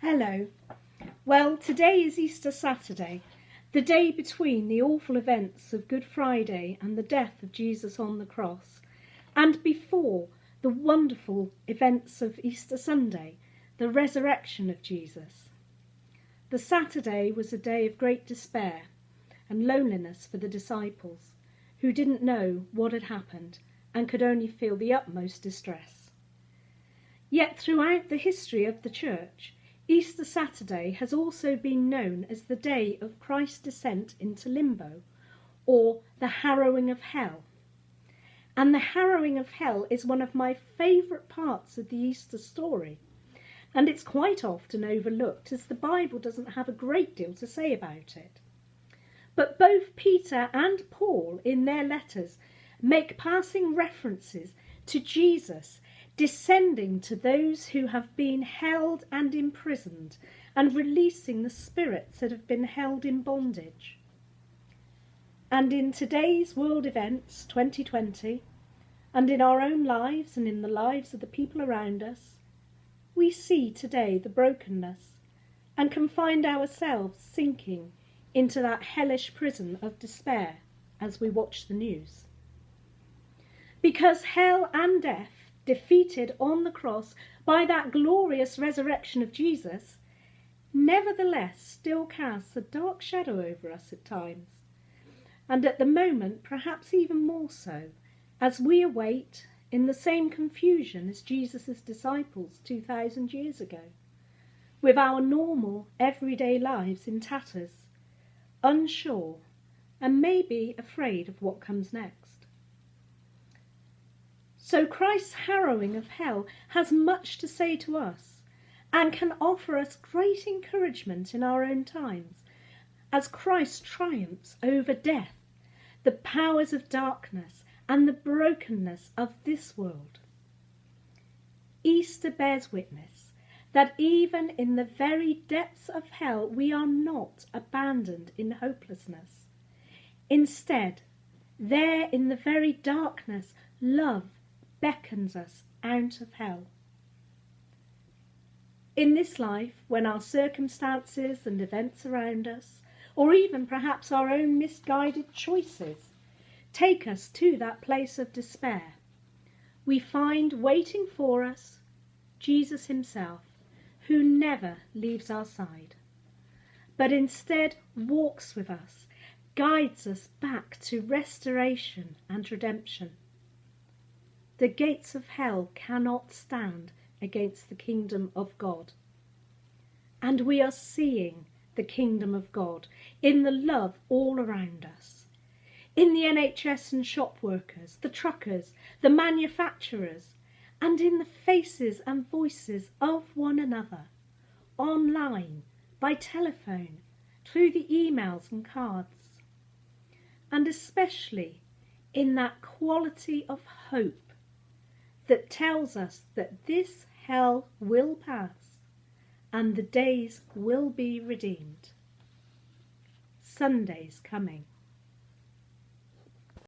Hello. Well, today is Easter Saturday, the day between the awful events of Good Friday and the death of Jesus on the cross, and before the wonderful events of Easter Sunday, the resurrection of Jesus. The Saturday was a day of great despair and loneliness for the disciples, who didn't know what had happened and could only feel the utmost distress. Yet throughout the history of the Church, Easter Saturday has also been known as the day of Christ's descent into limbo, or the Harrowing of Hell. And the Harrowing of Hell is one of my favourite parts of the Easter story, and it's quite often overlooked as the Bible doesn't have a great deal to say about it. But both Peter and Paul in their letters make passing references to Jesus descending to those who have been held and imprisoned and releasing the spirits that have been held in bondage. And in today's world events 2020, and in our own lives and in the lives of the people around us, we see today the brokenness and can find ourselves sinking into that hellish prison of despair as we watch the news. Because hell and death, defeated on the cross by that glorious resurrection of Jesus, nevertheless still casts a dark shadow over us at times, and at the moment perhaps even more so, as we await in the same confusion as Jesus' disciples 2,000 years ago, with our normal everyday lives in tatters, unsure and maybe afraid of what comes next. So Christ's harrowing of hell has much to say to us and can offer us great encouragement in our own times as Christ triumphs over death, the powers of darkness and the brokenness of this world. Easter bears witness that even in the very depths of hell we are not abandoned in hopelessness. Instead, there in the very darkness, love beckons us out of hell. In this life, when our circumstances and events around us, or even perhaps our own misguided choices, take us to that place of despair, we find waiting for us Jesus himself, who never leaves our side, but instead walks with us, guides us back to restoration and redemption. The gates of hell cannot stand against the kingdom of God. And we are seeing the kingdom of God in the love all around us, in the NHS and shop workers, the truckers, the manufacturers, and in the faces and voices of one another, online, by telephone, through the emails and cards, and especially in that quality of hope that tells us that this hell will pass and the days will be redeemed. Sunday's coming.